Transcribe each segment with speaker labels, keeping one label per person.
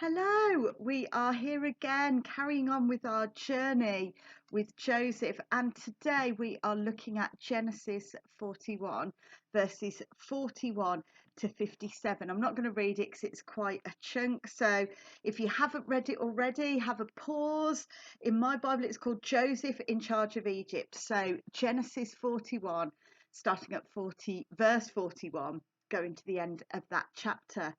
Speaker 1: Hello, we are here again carrying on with our journey with Joseph, and today we are looking at Genesis 41 verses 41 to 57. I'm not going to read it because it's quite a chunk, so if you haven't read it already, have a pause. In my Bible it's called Joseph in Charge of Egypt, so Genesis 41 starting at verse 41 going to the end of that chapter.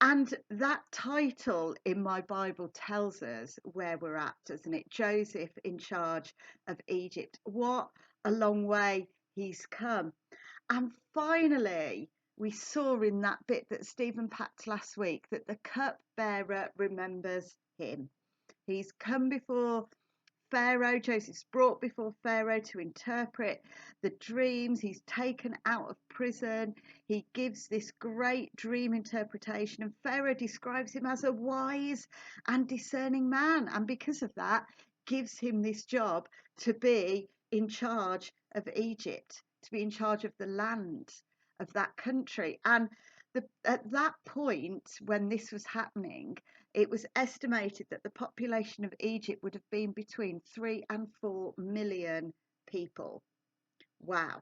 Speaker 1: And that title in my Bible tells us where we're at, doesn't it? Joseph in charge of Egypt. What a long way he's come. And finally, we saw in that bit that Stephen packed last week that the cupbearer remembers him. He's come before Pharaoh. Joseph's brought before Pharaoh to interpret the dreams. He's taken out of prison. He gives this great dream interpretation, and Pharaoh describes him as a wise and discerning man. And because of that, gives him this job to be in charge of Egypt, to be in charge of the land of that country. And at that point, when this was happening, it was estimated that the population of Egypt would have been between 3 and 4 million people. Wow.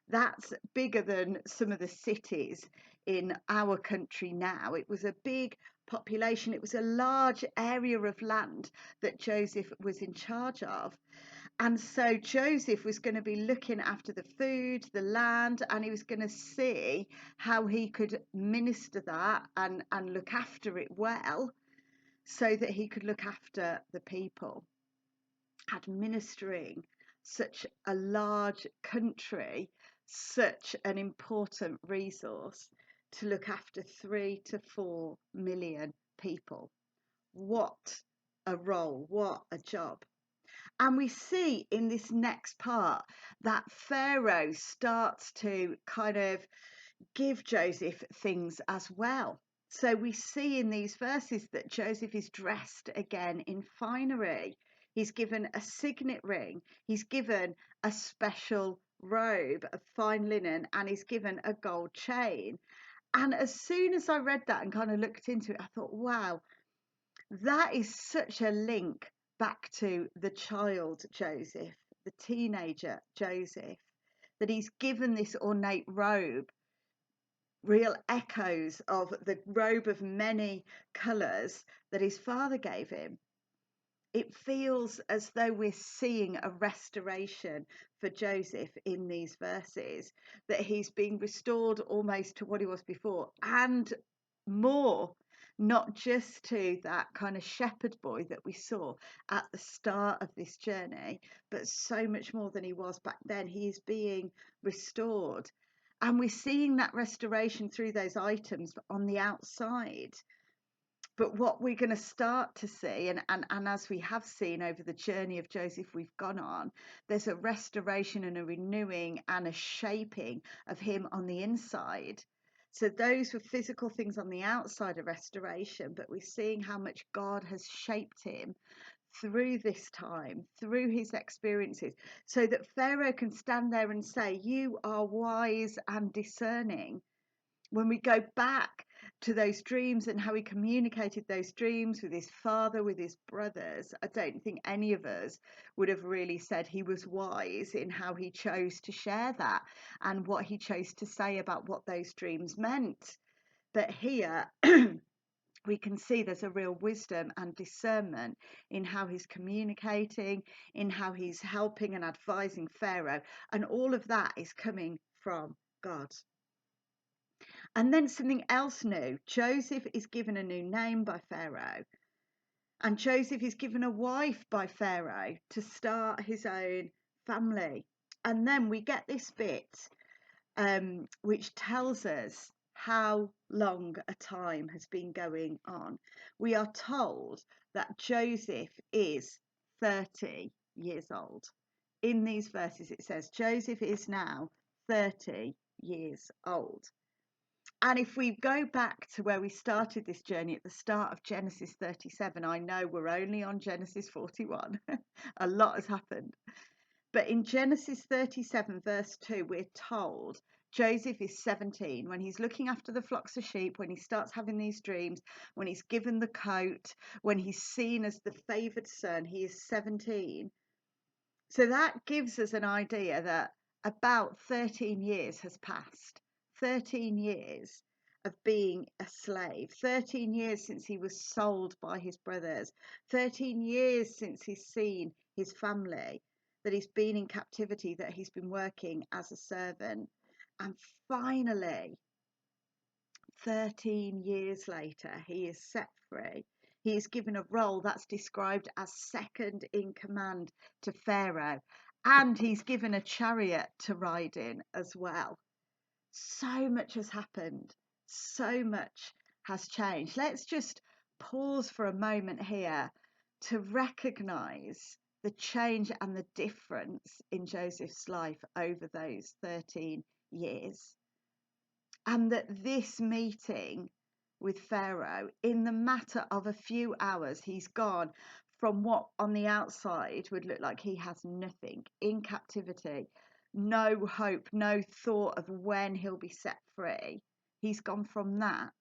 Speaker 1: That's bigger than some of the cities in our country now. It was a big population. It was a large area of land that Joseph was in charge of. And so Joseph was going to be looking after the food, the land, and he was going to see how he could minister that and look after it well so that he could look after the people. Administering such a large country, such an important resource to look after 3 to 4 million people. What a role, what a job. And we see in this next part that Pharaoh starts to kind of give Joseph things as well. So we see in these verses that Joseph is dressed again in finery. He's given a signet ring. He's given a special robe of fine linen, and he's given a gold chain. And as soon as I read that and kind of looked into it, I thought, wow, that is such a link back to the child Joseph, the teenager Joseph, that he's given this ornate robe, real echoes of the robe of many colours that his father gave him. It feels as though we're seeing a restoration for Joseph in these verses, that he's being restored almost to what he was before and more, not just to that kind of shepherd boy that we saw at the start of this journey, but so much more than he was back then. He is being restored. And we're seeing that restoration through those items on the outside. But what we're going to start to see, and as we have seen over the journey of Joseph we've gone on, there's a restoration and a renewing and a shaping of him on the inside. So those were physical things on the outside of restoration, but we're seeing how much God has shaped him through this time, through his experiences, so that Pharaoh can stand there and say, you are wise and discerning. When we go back to those dreams and how he communicated those dreams with his father, with his brothers, I don't think any of us would have really said he was wise in how he chose to share that and what he chose to say about what those dreams meant. But here we can see there's a real wisdom and discernment in how he's communicating, in how he's helping and advising Pharaoh, and all of that is coming from God. And then something else new. Joseph is given a new name by Pharaoh. And Joseph is given a wife by Pharaoh to start his own family. And then we get this bit which tells us how long a time has been going on. We are told that Joseph is 30 years old. In these verses it says Joseph is now 30 years old. And if we go back to where we started this journey at the start of Genesis 37, I know we're only on Genesis 41. A lot has happened. But in Genesis 37, verse 2, we're told Joseph is 17 when he's looking after the flocks of sheep, when he starts having these dreams, when he's given the coat, when he's seen as the favoured son. He is 17. So that gives us an idea that about 13 years has passed. 13 years of being a slave. 13 years since he was sold by his brothers. 13 years since he's seen his family, that he's been in captivity, that he's been working as a servant. And finally, 13 years later, he is set free. He is given a role that's described as second in command to Pharaoh, and he's given a chariot to ride in as well. So much has happened. So much has changed. Let's just pause for a moment here to recognize the change and the difference in Joseph's life over those 13 years. And that this meeting with Pharaoh, in the matter of a few hours, he's gone from what on the outside would look like he has nothing, in captivity, no hope, no thought of when he'll be set free. He's gone from that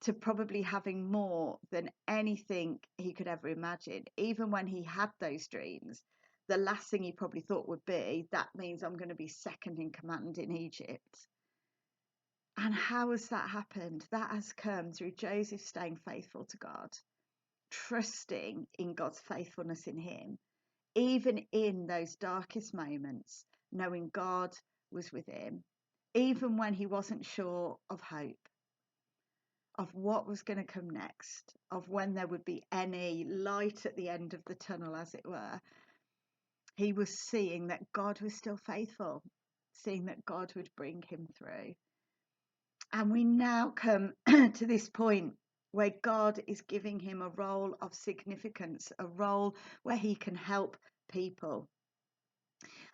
Speaker 1: to probably having more than anything he could ever imagine. Even when he had those dreams, the last thing he probably thought would be, that means I'm going to be second in command in Egypt. And how has that happened? That has come through Joseph staying faithful to God, trusting in God's faithfulness in him, even in those darkest moments, knowing God was with him, even when he wasn't sure of hope, of what was going to come next, of when there would be any light at the end of the tunnel, as it were. He was seeing that God was still faithful, seeing that God would bring him through. And we now come to this point where God is giving him a role of significance, a role where he can help people.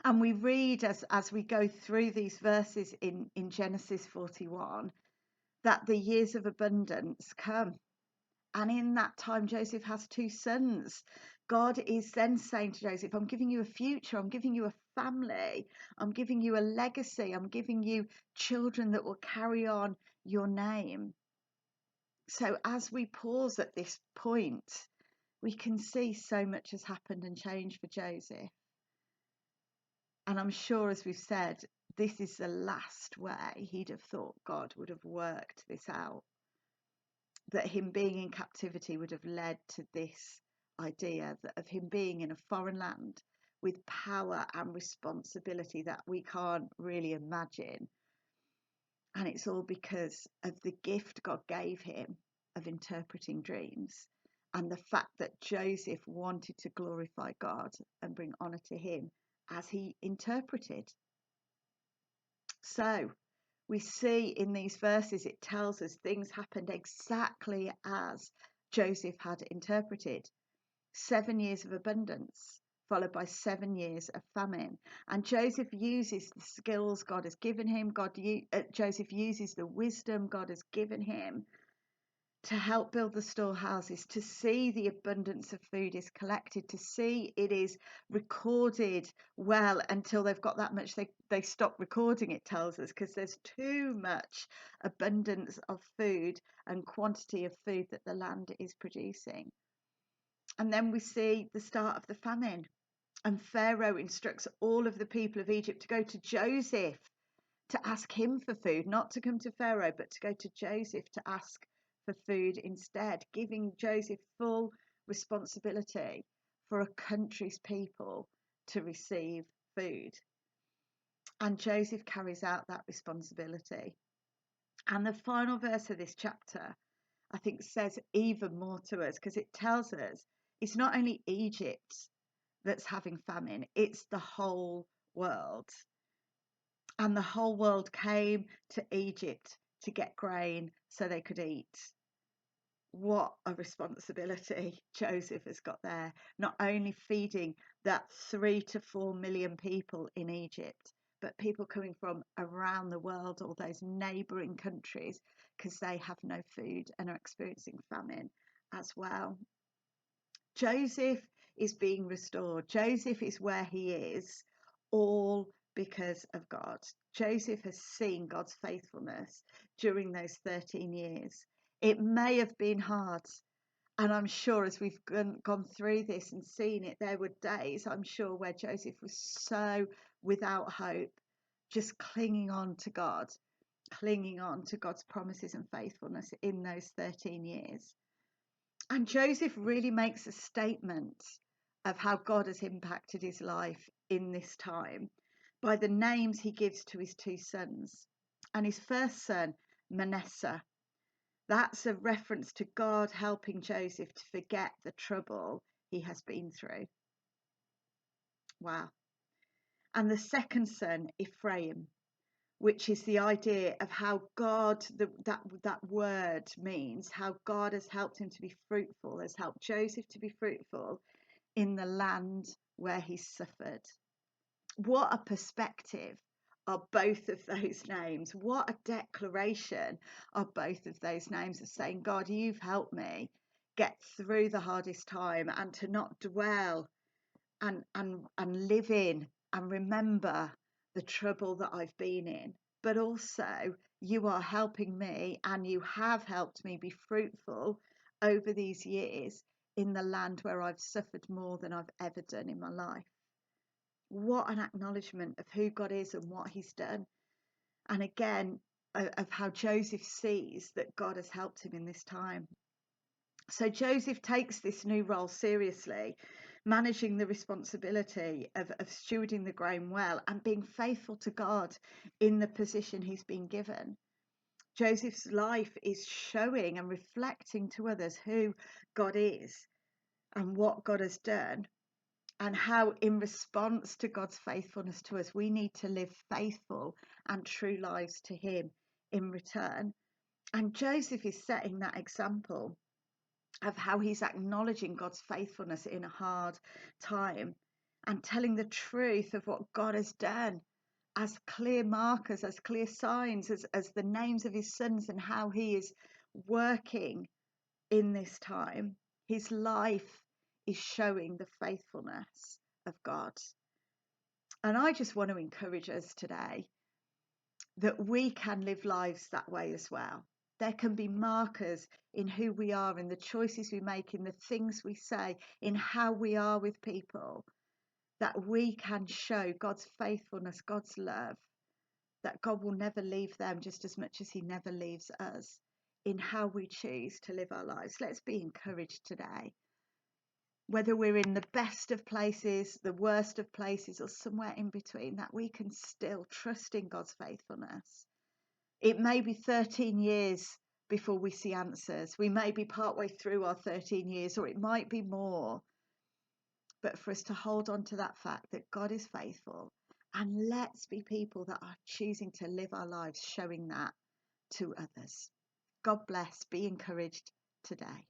Speaker 1: And we read as we go through these verses in Genesis 41 that the years of abundance come. And in that time, Joseph has two sons. God is then saying to Joseph, I'm giving you a future. I'm giving you a family. I'm giving you a legacy. I'm giving you children that will carry on your name. So as we pause at this point, we can see so much has happened and changed for Joseph. And I'm sure, as we've said, this is the last way he'd have thought God would have worked this out. That him being in captivity would have led to this idea of him being in a foreign land with power and responsibility that we can't really imagine. And it's all because of the gift God gave him of interpreting dreams and the fact that Joseph wanted to glorify God and bring honor to him as he interpreted. So we see in these verses, it tells us things happened exactly as Joseph had interpreted. 7 years of abundance, followed by 7 years of famine. And Joseph uses the skills God has given him. Joseph uses the wisdom God has given him to help build the storehouses, to see the abundance of food is collected, to see it is recorded well until they've got that much they stop recording, it tells us, because there's too much abundance of food and quantity of food that the land is producing. And then we see the start of the famine, and Pharaoh instructs all of the people of Egypt to go to Joseph to ask him for food, not to come to Pharaoh, but to go to Joseph to ask for food instead, giving Joseph full responsibility for a country's people to receive food. And Joseph carries out that responsibility. And the final verse of this chapter, I think, says even more to us, because it tells us it's not only Egypt that's having famine, it's the whole world. And the whole world came to Egypt to get grain so they could eat. What a responsibility Joseph has got there, not only feeding that 3 to 4 million people in Egypt, but people coming from around the world, all those neighbouring countries, because they have no food and are experiencing famine as well. Joseph is being restored. Joseph is where he is, all because of God. Joseph has seen God's faithfulness during those 13 years. It may have been hard. And I'm sure as we've gone through this and seen it, there were days, I'm sure, where Joseph was so without hope, just clinging on to God, clinging on to God's promises and faithfulness in those 13 years. And Joseph really makes a statement of how God has impacted his life in this time by the names he gives to his two sons. And his first son, Manasseh, that's a reference to God helping Joseph to forget the trouble he has been through. Wow. And the second son, Ephraim, which is the idea of how God, that word means how God has helped him to be fruitful, has helped Joseph to be fruitful in the land where he suffered. What a perspective are both of those names. What a declaration are both of those names of saying, God, you've helped me get through the hardest time and to not dwell and live in and remember the trouble that I've been in. But also you are helping me and you have helped me be fruitful over these years in the land where I've suffered more than I've ever done in my life. What an acknowledgement of who God is and what he's done. And again, of how Joseph sees that God has helped him in this time. So Joseph takes this new role seriously, managing the responsibility of stewarding the grain well and being faithful to God in the position he's been given. Joseph's life is showing and reflecting to others who God is and what God has done, and how in response to God's faithfulness to us, we need to live faithful and true lives to him in return. And Joseph is setting that example of how he's acknowledging God's faithfulness in a hard time and telling the truth of what God has done as clear markers, as clear signs, as the names of his sons and how he is working in this time. His life is showing the faithfulness of God. And I just want to encourage us today that we can live lives that way as well. There can be markers in who we are, in the choices we make, in the things we say, in how we are with people, that we can show God's faithfulness, God's love, that God will never leave them just as much as he never leaves us in how we choose to live our lives. Let's be encouraged today. Whether we're in the best of places, the worst of places, or somewhere in between, that we can still trust in God's faithfulness. It may be 13 years before we see answers. We may be partway through our 13 years, or it might be more. But for us to hold on to that fact that God is faithful, and let's be people that are choosing to live our lives showing that to others. God bless. Be encouraged today.